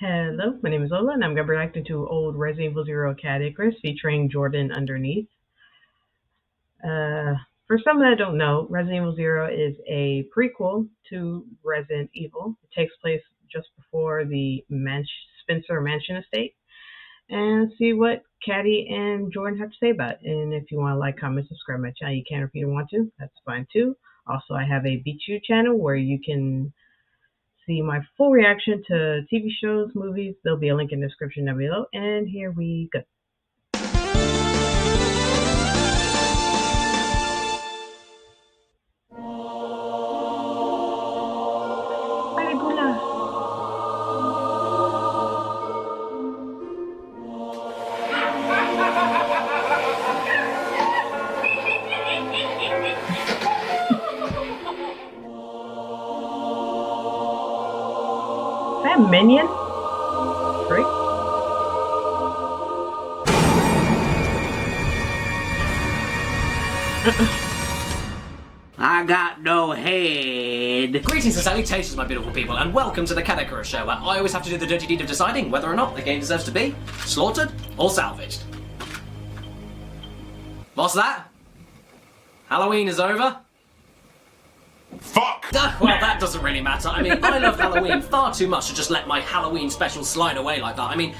Hello, my name is Lola, and I'm going to be reacting to old Resident Evil Zero Caddicarus featuring Jordan underneath. For some that don't know, Resident Evil Zero is a prequel to Resident Evil. It takes place just before the Spencer Mansion estate. And see what Caddy and Jordan have to say about it. And if you want to like, comment, subscribe to my channel, you can if you don't want to. That's fine too. Also, I have a Beat You channel where you can see my full reaction to TV shows, movies. There'll be a link in the description down below. And here we go. Is that a minion? Great. I got no head. Greetings and salutations, my beautiful people, and welcome to the Caddicarus show, where I always have to do the dirty deed of deciding whether or not the game deserves to be slaughtered or salvaged. What's that? Halloween is over? Fuck! Well, that doesn't really matter. I mean, I love Halloween far too much to just let my Halloween special slide away like that. I mean,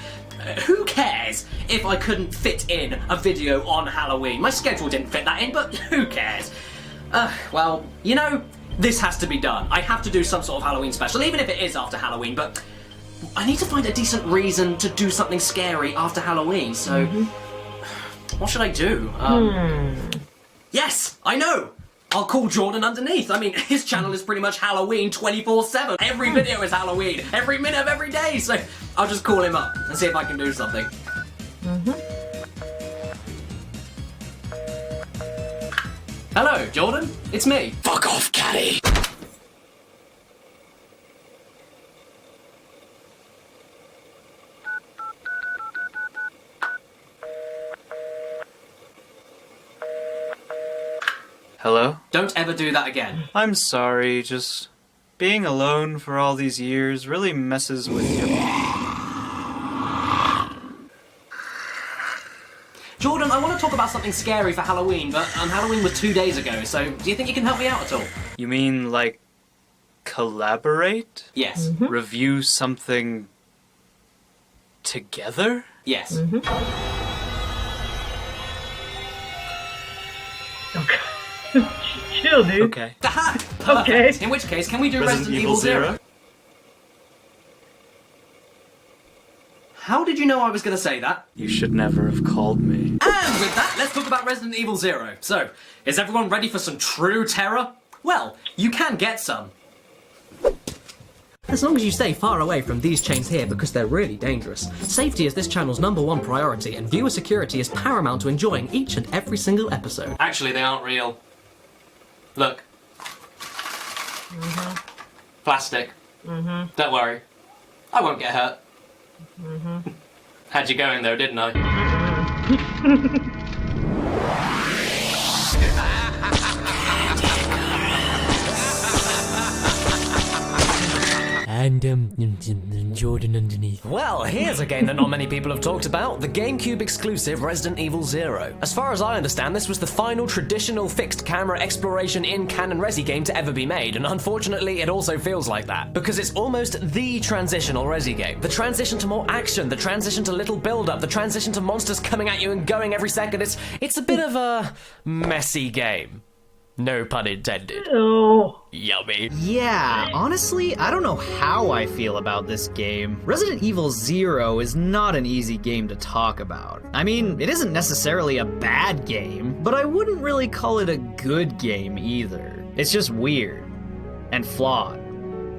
who cares if I couldn't fit in a video on Halloween? My schedule didn't fit that in, but who cares? Well, you know, this has to be done. I have to do some sort of Halloween special, even if it is after Halloween, but I need to find a decent reason to do something scary after Halloween, so what should I do? Yes, I know! I'll call Jordan underneath. I mean, his channel is pretty much Halloween 24/7. Every video is Halloween, every minute of every day, so I'll just call him up and see if I can do something. Hello, Jordan. It's me. Fuck off, Caddy. Hello? Don't ever do that again. I'm sorry, just being alone for all these years really messes with your... Jordan, I want to talk about something scary for Halloween, but Halloween was 2 days ago, so do you think you can help me out at all? You mean, like, collaborate? Yes. Review something... together? Yes. Okay. Chill, dude. Okay. Perfect. Okay. In which case, can we do Resident Evil Zero? How did you know I was going to say that? You should never have called me. And with that, let's talk about Resident Evil Zero. So, is everyone ready for some true terror? Well, you can get some. As long as you stay far away from these chains here because they're really dangerous. Safety is this channel's #1 priority, and viewer security is paramount to enjoying each and every single episode. Actually, they aren't real. Look. Plastic. Don't worry. I won't get hurt. Had you going though, didn't I? And, Jordan underneath. Well, here's a game that not many people have talked about, the GameCube exclusive Resident Evil Zero. As far as I understand, this was the final traditional fixed camera exploration in canon Resi game to ever be made, and unfortunately it also feels like that, because it's almost the transitional Resi game. The transition to more action, the transition to little build-up, the transition to monsters coming at you and going every second, it's a bit of a messy game. No pun intended. Oh. Yummy. Yeah, honestly, I don't know how I feel about this game. Resident Evil Zero is not an easy game to talk about. I mean, it isn't necessarily a bad game, but I wouldn't really call it a good game either. It's just weird and flawed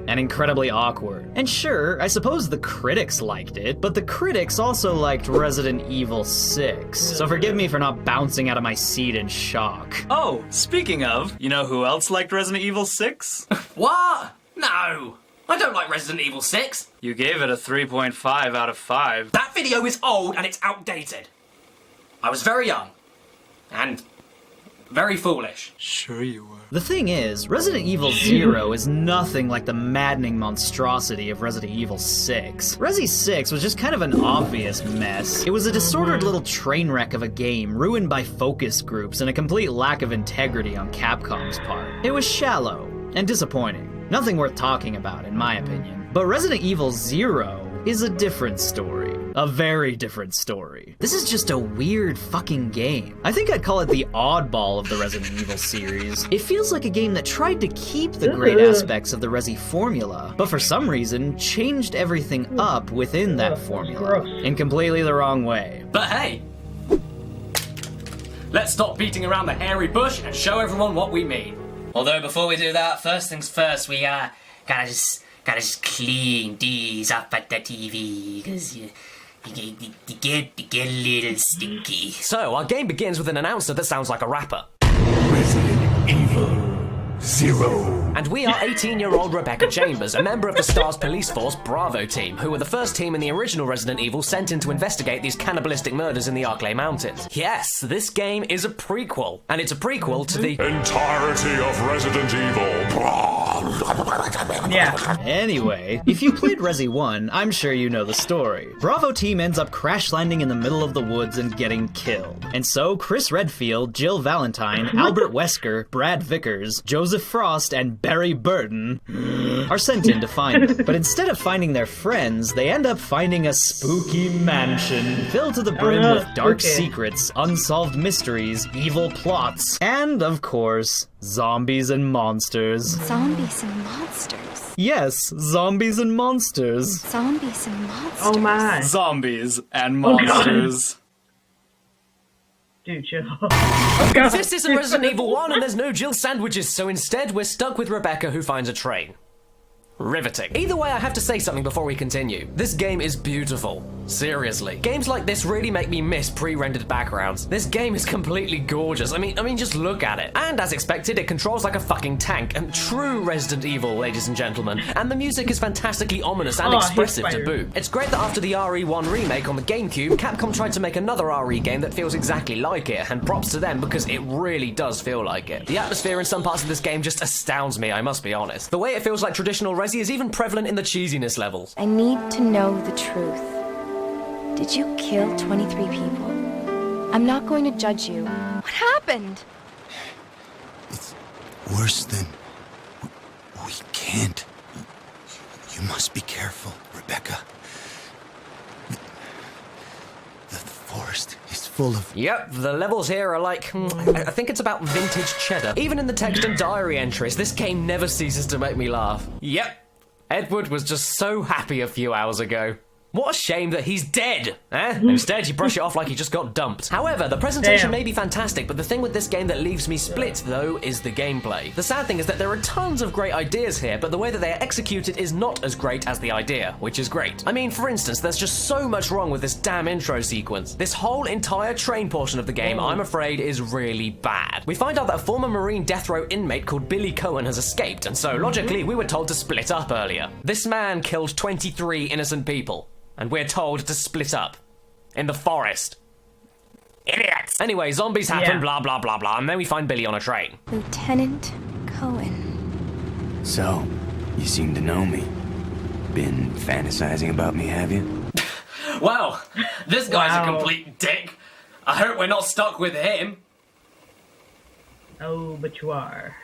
and incredibly awkward. And sure, I suppose the critics liked it, but the critics also liked Resident Evil 6. So forgive me for not bouncing out of my seat in shock. Oh, speaking of, you know who else liked Resident Evil 6? What? No! I don't like Resident Evil 6. You gave it a 3.5 out of 5. That video is old and it's outdated. I was very young. And Very foolish. Sure you were. The thing is, Resident Evil 0 is nothing like the maddening monstrosity of Resident Evil 6. Resi 6 was just kind of an obvious mess. It was a disordered little train wreck of a game, ruined by focus groups and a complete lack of integrity on Capcom's part. It was shallow and disappointing. Nothing worth talking about, in my opinion. But Resident Evil 0 is a different story. A very different story. This is just a weird fucking game. I think I'd call it the oddball of the Resident Evil series. It feels like a game that tried to keep the great aspects of the Resi formula, but for some reason changed everything up within that formula in completely the wrong way. But hey, let's stop beating around the hairy bush and show everyone what we mean. Although before we do that, first things first, we gotta just clean these up at the TV, because you get a little stinky. So, our game begins with an announcer that sounds like a rapper. Resident Evil 0. And we are 18-year-old Rebecca Chambers, a member of the STARS police force Bravo team, who were the first team in the original Resident Evil sent in to investigate these cannibalistic murders in the Arklay Mountains. Yes, this game is a prequel, and it's a prequel to the Entirety of Resident Evil. Yeah. Anyway, if you played Resi 1, I'm sure you know the story. Bravo team ends up crash landing in the middle of the woods and getting killed. And so Chris Redfield, Jill Valentine, Albert Wesker, Brad Vickers, Joseph Frost, and Barry Burton are sent in to find them. But instead of finding their friends, they end up finding a spooky mansion filled to the brim with dark secrets, unsolved mysteries, evil plots, and, of course, zombies and monsters. Zombies and monsters. Yes, zombies and monsters. Zombies and monsters. Oh my. Zombies and monsters. Dude, chill. This isn't Resident Evil 1 and there's no Jill sandwiches, so instead we're stuck with Rebecca who finds a train. Riveting. Either way, I have to say something before we continue. This game is beautiful. Seriously. Games like this really make me miss pre-rendered backgrounds. This game is completely gorgeous. I mean, just look at it. And as expected, it controls like a fucking tank. And true Resident Evil, ladies and gentlemen. And the music is fantastically ominous and expressive to boot. It's great that after the RE1 remake on the GameCube, Capcom tried to make another RE game that feels exactly like it, and props to them because it really does feel like it. The atmosphere in some parts of this game just astounds me, I must be honest. The way it feels like traditional Resi is even prevalent in the cheesiness levels. I need to know the truth. Did you kill 23 people? I'm not going to judge you. What happened? It's worse than... We can't. You must be careful, Rebecca. The forest is full of... Yep, the levels here are like, I think it's about vintage cheddar. Even in the text and diary entries, this game never ceases to make me laugh. Yep, Edward was just so happy a few hours ago. What a shame that he's dead, eh? Instead, you brush it off like he just got dumped. However, the presentation may be fantastic, but the thing with this game that leaves me split, though, is the gameplay. The sad thing is that there are tons of great ideas here, but the way that they are executed is not as great as the idea, which is great. I mean, for instance, there's just so much wrong with this damn intro sequence. This whole entire train portion of the game, I'm afraid, is really bad. We find out that a former Marine death row inmate called Billy Cohen has escaped, and so, logically, we were told to split up earlier. This man killed 23 innocent people. And we're told to split up. In the forest. Idiots! Anyway, zombies happen, blah, blah, blah, blah, and then we find Billy on a train. Lieutenant Cohen. So, you seem to know me. Been fantasizing about me, have you? Well, this guy's a complete dick. I hope we're not stuck with him. Oh, but you are.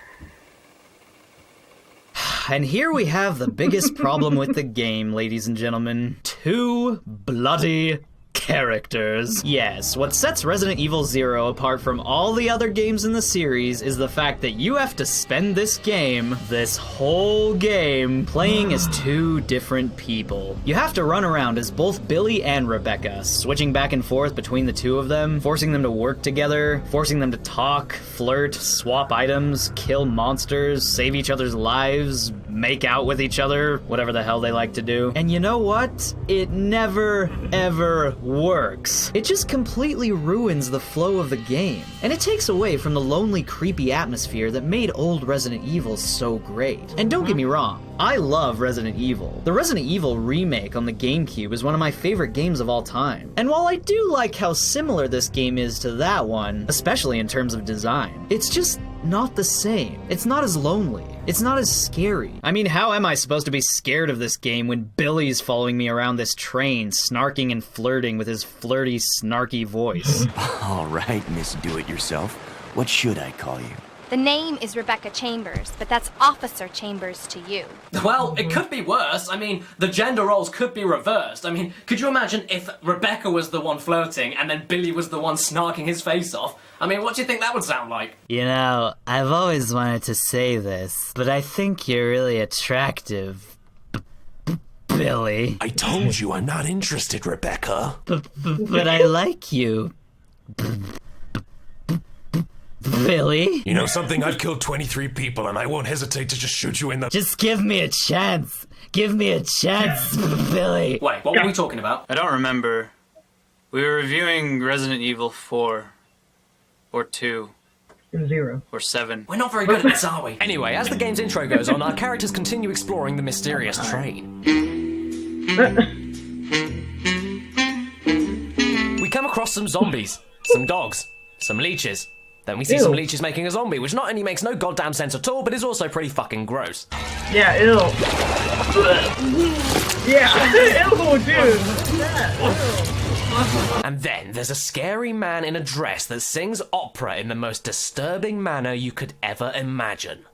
And here we have the biggest problem with the game, ladies and gentlemen. 2 bloody characters. Yes, what sets Resident Evil 0 apart from all the other games in the series is the fact that you have to spend this whole game, playing as 2 different people. You have to run around as both Billy and Rebecca, switching back and forth between the 2 of them, forcing them to work together, forcing them to talk, flirt, swap items, kill monsters, save each other's lives, make out with each other, whatever the hell they like to do. And you know what? It never, ever works. It just completely ruins the flow of the game. And it takes away from the lonely, creepy atmosphere that made old Resident Evil so great. And don't get me wrong, I love Resident Evil. The Resident Evil remake on the GameCube is one of my favorite games of all time. And while I do like how similar this game is to that one, especially in terms of design, it's just not the same. It's not as lonely. It's not as scary. I mean, how am I supposed to be scared of this game when Billy's following me around this train, snarking and flirting with his flirty, snarky voice? All right, Miss Do-It-Yourself. What should I call you? The name is Rebecca Chambers, but that's Officer Chambers to you. Well, it could be worse. I mean, the gender roles could be reversed. I mean, could you imagine if Rebecca was the one flirting and then Billy was the one snarking his face off? I mean, what do you think that would sound like? You know, I've always wanted to say this, but I think you're really attractive, Billy. I told you I'm not interested, Rebecca. But I like you, Billy. You know something? I've killed 23 people and I won't hesitate to just shoot you in the... Just give me a chance. Give me a chance, Billy. Wait, what were we talking about? I don't remember. We were reviewing Resident Evil 4. Or 2. 0. Or 7. We're not very good at this, are we? Anyway, as the game's intro goes on, our characters continue exploring the mysterious train. We come across some zombies, some dogs, some leeches. Then we see some leeches making a zombie, which not only makes no goddamn sense at all, but is also pretty fucking gross. Yeah, ew. Yeah, ew, dude. Yeah, ew. And then there's a scary man in a dress that sings opera in the most disturbing manner you could ever imagine.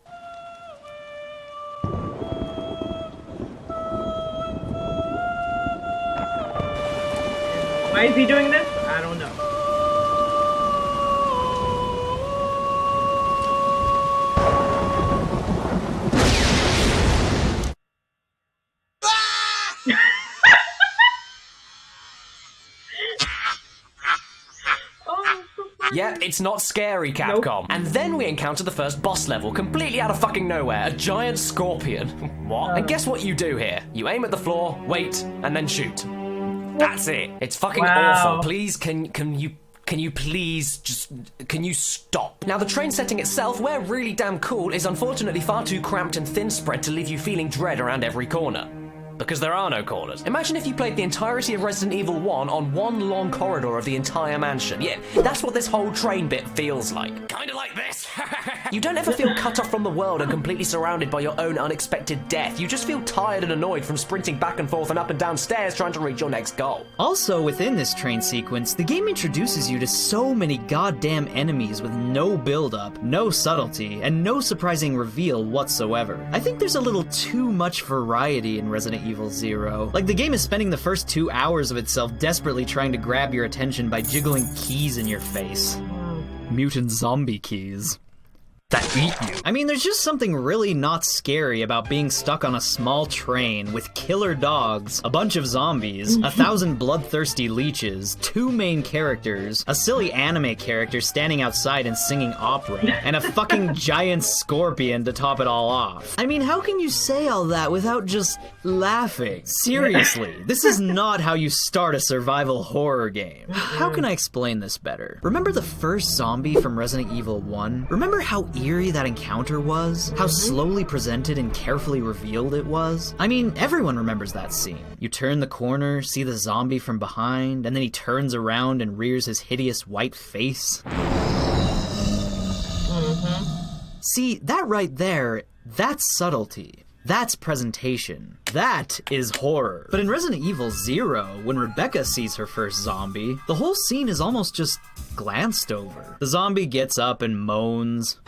Why is he doing this? I don't know. Yep, it's not scary, Capcom. Nope. And then we encounter the first boss level, completely out of fucking nowhere, a giant scorpion. What? And guess what you do here? You aim at the floor, wait, and then shoot. That's it. It's fucking awful. Please, can you please can you stop? Now, the train setting itself, where really damn cool, is unfortunately far too cramped and thin spread to leave you feeling dread around every corner. Because there are no corners. Imagine if you played the entirety of Resident Evil 1 on one long corridor of the entire mansion. Yeah, that's what this whole train bit feels like. Kinda like this. You don't ever feel cut off from the world and completely surrounded by your own unexpected death. You just feel tired and annoyed from sprinting back and forth and up and down stairs trying to reach your next goal. Also, within this train sequence, the game introduces you to so many goddamn enemies with no build-up, no subtlety, and no surprising reveal whatsoever. I think there's a little too much variety in Resident Evil 0. Like, the game is spending the first 2 hours of itself desperately trying to grab your attention by jiggling keys in your face. Mutant zombie keys that eat you. I mean, there's just something really not scary about being stuck on a small train with killer dogs, a bunch of zombies, 1,000 bloodthirsty leeches, 2 main characters, a silly anime character standing outside and singing opera, and a fucking giant scorpion to top it all off. I mean, how can you say all that without just laughing? Seriously, this is not how you start a survival horror game. How can I explain this better? Remember the first zombie from Resident Evil 1? Remember how eerie that encounter was? How slowly presented and carefully revealed it was? I mean, everyone remembers that scene. You turn the corner, see the zombie from behind, and then he turns around and rears his hideous white face. See, that right there, that's subtlety. That's presentation. That is horror. But in Resident Evil 0, when Rebecca sees her first zombie, the whole scene is almost just glanced over. The zombie gets up and moans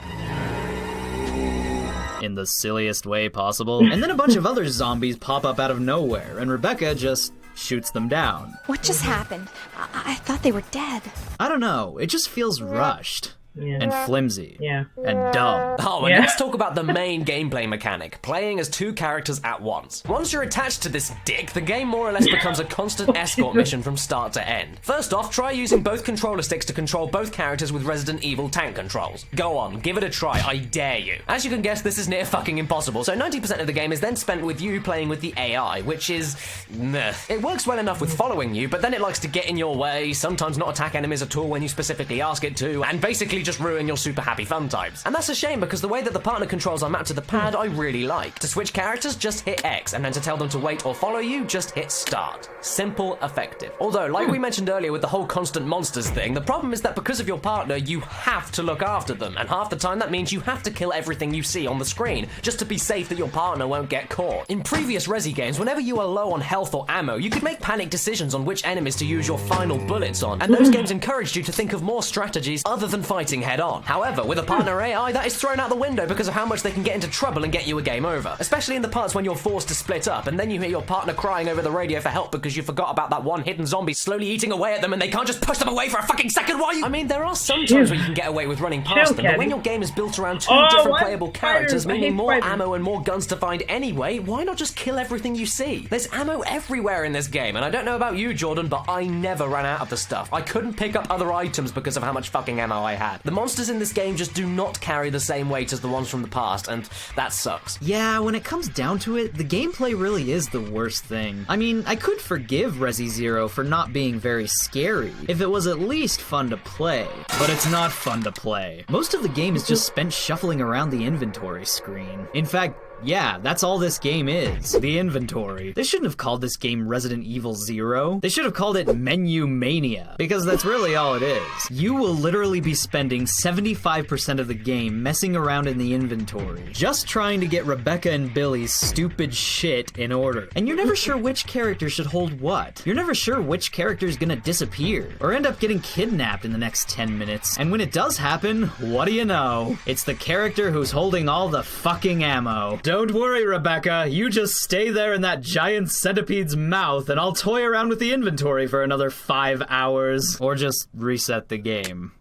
in the silliest way possible, and then a bunch of other zombies pop up out of nowhere, and Rebecca just shoots them down. What just happened? I thought they were dead. I don't know, it just feels rushed. and flimsy Yeah. and dumb. Oh, and Yeah. let's talk about the main gameplay mechanic, playing as two characters at once. Once you're attached to this dick, the game more or less becomes a constant escort mission from start to end. First off, try using both controller sticks to control both characters with Resident Evil tank controls. Go on, give it a try, I dare you. As you can guess, this is near fucking impossible, so 90% of the game is then spent with you playing with the AI, which is... meh. It works well enough with following you, but then it likes to get in your way, sometimes not attack enemies at all when you specifically ask it to, and basically just ruin your super happy fun times. And that's a shame because the way that the partner controls are mapped to the pad I really like. To switch characters, just hit X, and then to tell them to wait or follow you, just hit start. Simple, effective. Although, like we mentioned earlier with the whole constant monsters thing, the problem is that because of your partner, you have to look after them, and half the time that means you have to kill everything you see on the screen, just to be safe that your partner won't get caught. In previous Resi games, whenever you are low on health or ammo, you could make panic decisions on which enemies to use your final bullets on, and those games encouraged you to think of more strategies other than fighting head on. However, with a partner AI, that is thrown out the window because of how much they can get into trouble and get you a game over. Especially in the parts when you're forced to split up, and then you hear your partner crying over the radio for help because you forgot about that one hidden zombie slowly eating away at them and they can't just push them away for a fucking second while you... I mean, there are some times where you can get away with running past them, but when your game is built around two different playable characters, meaning more ammo and more guns to find anyway, why not just kill everything you see? There's ammo everywhere in this game, and I don't know about you, Jordan, but I never ran out of the stuff. I couldn't pick up other items because of how much fucking ammo I had. The monsters in this game just do not carry the same weight as the ones from the past, and that sucks. Yeah, when it comes down to it, the gameplay really is the worst thing. I mean, I could forgive Resi Zero for not being very scary, if it was at least fun to play. But it's not fun to play. Most of the game is just spent shuffling around the inventory screen. In fact, yeah, that's all this game is. The inventory. They shouldn't have called this game Resident Evil Zero. They should have called it Menu Mania, because that's really all it is. You will literally be spending 75% of the game messing around in the inventory, just trying to get Rebecca and Billy's stupid shit in order. And you're never sure which character should hold what. You're never sure which character's gonna disappear, or end up getting kidnapped in the next 10 minutes. And when it does happen, what do you know? It's the character who's holding all the fucking ammo. Don't worry, Rebecca. You just stay there in that giant centipede's mouth and I'll toy around with the inventory for another 5 hours. Or just reset the game.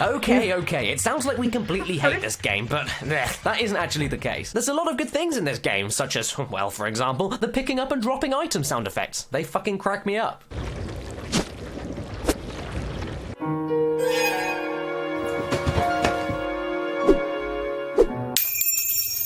Okay, it sounds like we completely hate this game, but that isn't actually the case. There's a lot of good things in this game, such as, well, for example, the picking up and dropping item sound effects. They fucking crack me up.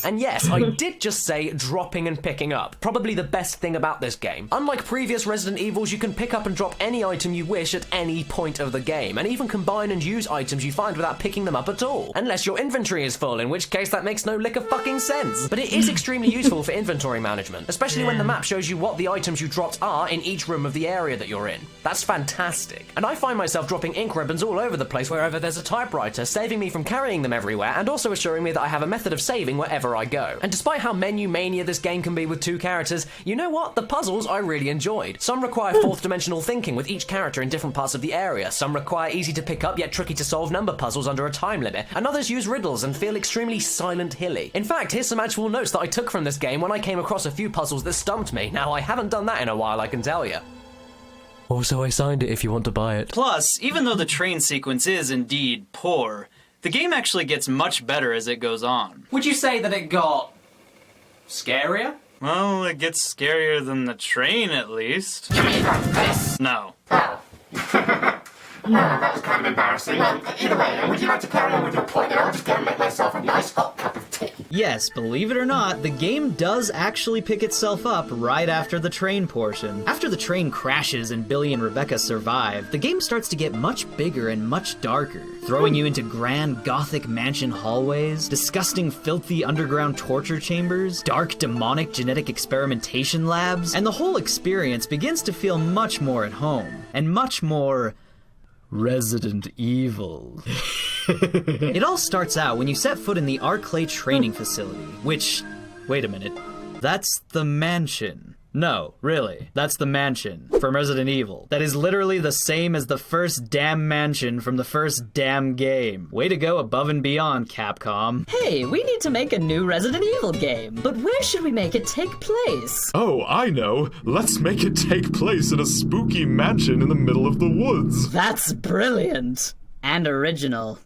And yes, I did just say dropping and picking up. Probably the best thing about this game. Unlike previous Resident Evils, you can pick up and drop any item you wish at any point of the game, and even combine and use items you find without picking them up at all. Unless your inventory is full, in which case that makes no lick of fucking sense. But it is extremely useful for inventory management, especially when the map shows you what the items you dropped are in each room of the area that you're in. That's fantastic. And I find myself dropping ink ribbons all over the place wherever there's a typewriter, saving me from carrying them everywhere, and also assuring me that I have a method of saving wherever I go. And despite how menu mania this game can be with two characters, you know what? The puzzles I really enjoyed. Some require fourth dimensional thinking with each character in different parts of the area. Some require easy to pick up yet tricky to solve number puzzles under a time limit. And others use riddles and feel extremely Silent Hilly. In fact, here's some actual notes that I took from this game when I came across a few puzzles that stumped me. Now, I haven't done that in a while, I can tell you. Also, I signed it if you want to buy it. Plus, even though the train sequence is indeed poor, the game actually gets much better as it goes on. Would you say that it got scarier? Well, it gets scarier than the train, at least. You mean like this? No. Oh. No, that was kind of embarrassing. Either way, would you like to carry on with your point? I'll just go and make myself a nice hot cup of tea. Yes, believe it or not, the game does actually pick itself up right after the train portion. After the train crashes and Billy and Rebecca survive, the game starts to get much bigger and much darker, throwing you into grand gothic mansion hallways, disgusting filthy underground torture chambers, dark demonic genetic experimentation labs, and the whole experience begins to feel much more at home, and much more Resident Evil. It all starts out when you set foot in the Arclay training facility, which, wait a minute, that's the mansion. No, really, that's the mansion from Resident Evil. That is literally the same as the first damn mansion from the first damn game. Way to go above and beyond, Capcom. Hey, we need to make a new Resident Evil game. But where should we make it take place? Oh, I know. Let's make it take place in a spooky mansion in the middle of the woods. That's brilliant. And original.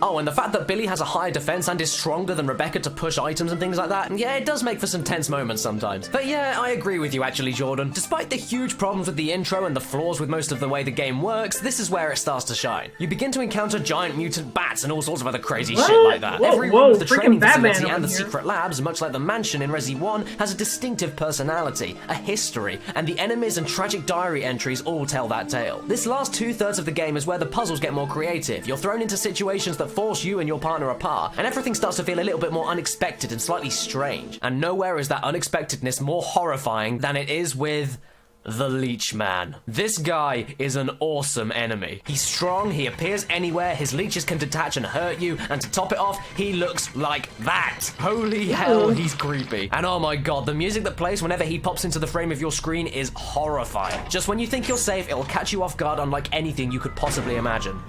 Oh, and the fact that Billy has a higher defense and is stronger than Rebecca to push items and things like that, yeah, it does make for some tense moments sometimes. But yeah, I agree with you actually, Jordan. Despite the huge problems with the intro and the flaws with most of the way the game works, this is where it starts to shine. You begin to encounter giant mutant bats and all sorts of other crazy shit like that. Every room of the training facility and the secret labs, much like the mansion in Resi 1, has a distinctive personality, a history, and the enemies and tragic diary entries all tell that tale. This last 2/3 of the game is where the puzzles get more creative. You're thrown into situations that force you and your partner apart, and everything starts to feel a little bit more unexpected and slightly strange. And nowhere is that unexpectedness more horrifying than it is with the Leech Man. This guy is an awesome enemy. He's strong, he appears anywhere, his leeches can detach and hurt you, and to top it off, he looks like that. Holy hell, he's creepy. And oh my god, the music that plays whenever he pops into the frame of your screen is horrifying. Just when you think you're safe, it'll catch you off guard unlike anything you could possibly imagine.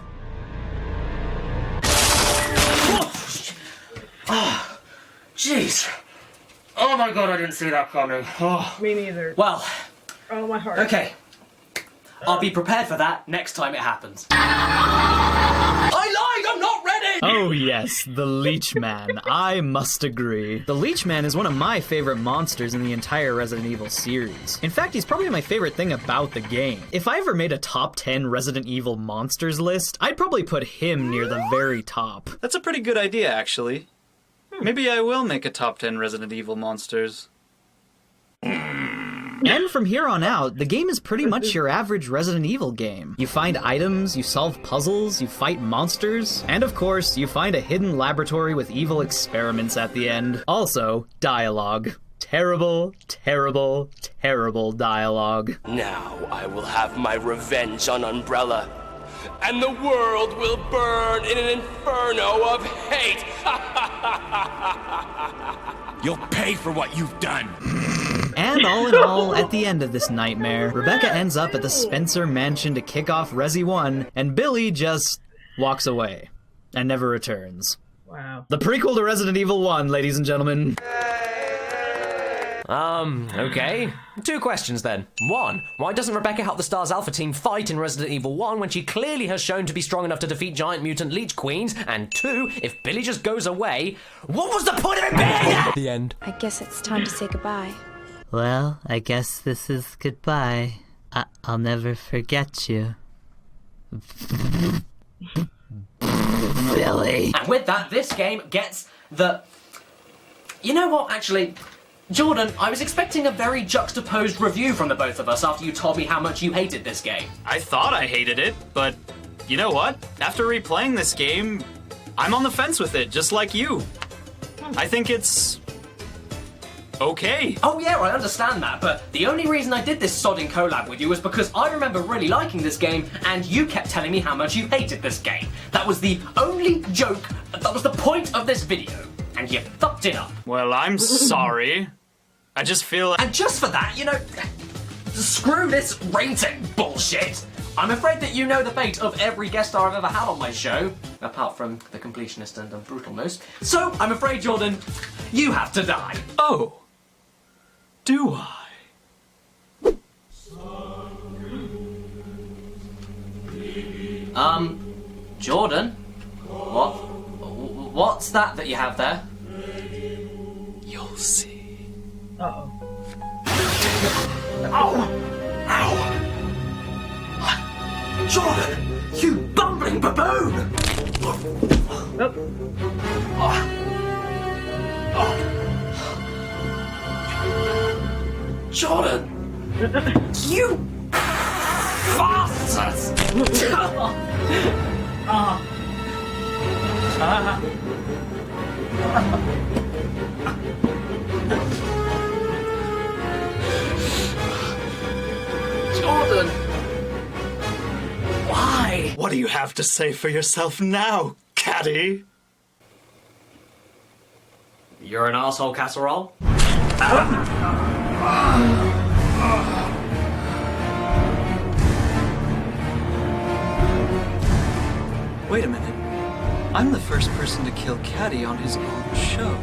Oh, jeez. Oh my god, I didn't see that coming. Oh. Me neither. Well. Oh, my heart. Okay. I'll be prepared for that next time it happens. I lied! I'm not ready! Oh yes, the Leech Man. I must agree. The Leech Man is one of my favorite monsters in the entire Resident Evil series. In fact, he's probably my favorite thing about the game. If I ever made a top 10 Resident Evil monsters list, I'd probably put him near the very top. That's a pretty good idea, actually. Maybe I will make a top 10 Resident Evil monsters. And from here on out, the game is pretty much your average Resident Evil game. You find items, you solve puzzles, you fight monsters, and of course, you find a hidden laboratory with evil experiments at the end. Also, dialogue. Terrible, terrible, terrible dialogue. Now I will have my revenge on Umbrella, and the world will burn in an inferno of hate! You'll pay for what you've done! And all in all, at the end of this nightmare, Rebecca ends up at the Spencer Mansion to kick off Resi 1, and Billy just walks away and never returns. Wow. The prequel to Resident Evil 1, ladies and gentlemen. Okay. 2 questions then. 1, why doesn't Rebecca help the STARS Alpha team fight in Resident Evil 1 when she clearly has shown to be strong enough to defeat giant mutant leech queens? And 2, if Billy just goes away, what was the point of it being? The end. I guess it's time to say goodbye. Well, I guess this is goodbye. I'll never forget you. Billy. And with that, this game gets the... You know what, actually... Jordan, I was expecting a very juxtaposed review from the both of us after you told me how much you hated this game. I thought I hated it, but you know what? After replaying this game, I'm on the fence with it, just like you. I think it's... okay. Oh yeah, I understand that, but the only reason I did this sodding collab with you was because I remember really liking this game, and you kept telling me how much you hated this game. That was the only joke, that was the point of this video, and you fucked it up. Well, I'm sorry. I just feel... And just for that, you know, screw this rating bullshit. I'm afraid that you know the fate of every guest star I've ever had on my show, apart from the completionist and the brutal moose. So, I'm afraid, Jordan, you have to die. Oh. Do I? Jordan? What's that you have there? You'll see. Uh-oh. Ow! Ow! Jordan! You bumbling baboon! Nope. Jordan! You bastards! Jordan! Why? What do you have to say for yourself now, Caddy? You're an asshole casserole? Wait a minute. I'm the first person to kill Caddy on his own show.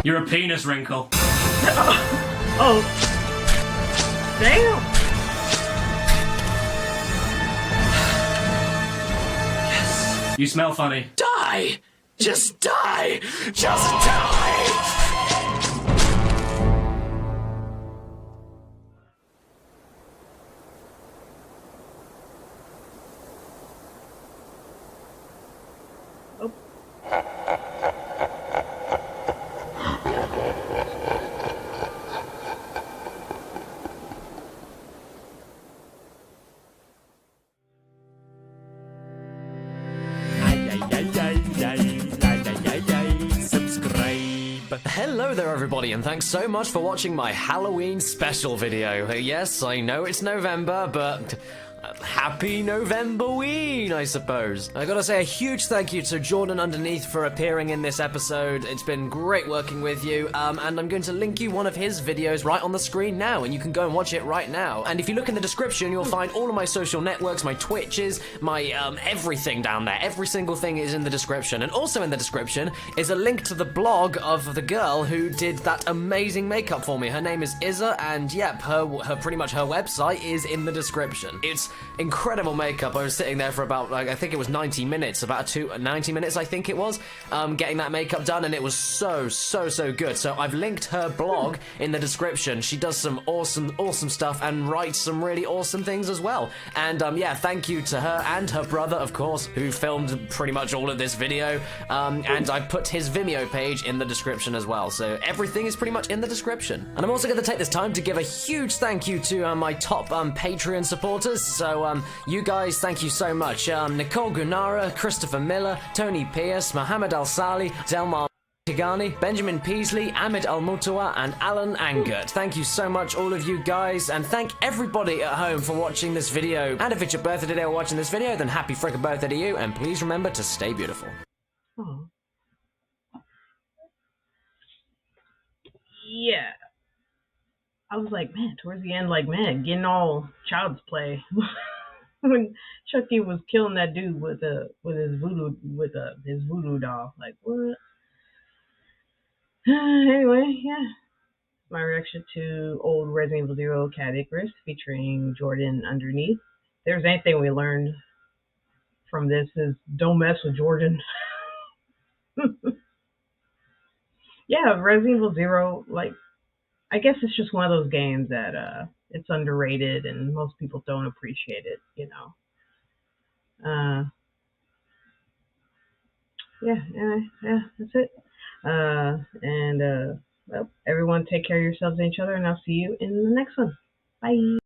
You're a penis wrinkle. Oh. Damn! You smell funny. Die! Just die! Just die! Hello there everybody, and thanks so much for watching my Halloween special video. Yes, I know it's November, but happy Novemberween, I suppose. I gotta say a huge thank you to Jordan underneath for appearing in this episode. It's been great working with you, and I'm going to link you one of his videos right on the screen now, and you can go and watch it right now. And if you look in the description, you'll find all of my social networks, my Twitches, my everything down there. Every single thing is in the description. And also in the description is a link to the blog of the girl who did that amazing makeup for me. Her name is Izza, and yep, her pretty much her website is in the description. It's incredible makeup. I was sitting there for about, like, I think it was 90 minutes, 90 minutes I think it was, getting that makeup done, and it was so good. So I've linked her blog in the description. She does some awesome stuff and writes some really awesome things as well. And yeah, thank you to her and her brother, of course, who filmed pretty much all of this video. And I put his Vimeo page in the description as well. So everything is pretty much in the description. And I'm also going to take this time to give a huge thank you to my top Patreon supporters. So you guys, thank you so much. Nicole Gunara, Christopher Miller, Tony Pierce, Mohammed Al-Sali, Delmar Tigani, Benjamin Peasley, Ahmed Al-Mutawa, and Alan Angert. Thank you so much, all of you guys, and thank everybody at home for watching this video. And if it's your birthday today or watching this video, then happy frickin' birthday to you, and please remember to stay beautiful. Oh. Yeah. I was like, man, towards the end, like, man, getting all child's play. When Chucky was killing that dude with his voodoo doll. Like, what? Anyway, yeah. My reaction to old Resident Evil 0 Caddicarus featuring Jordan underneath. If there's anything we learned from this is don't mess with Jordan. Yeah, Resident Evil 0, like, I guess it's just one of those games that it's underrated and most people don't appreciate it, you know. Yeah, that's it. Well, everyone take care of yourselves and each other, and I'll see you in the next one. Bye.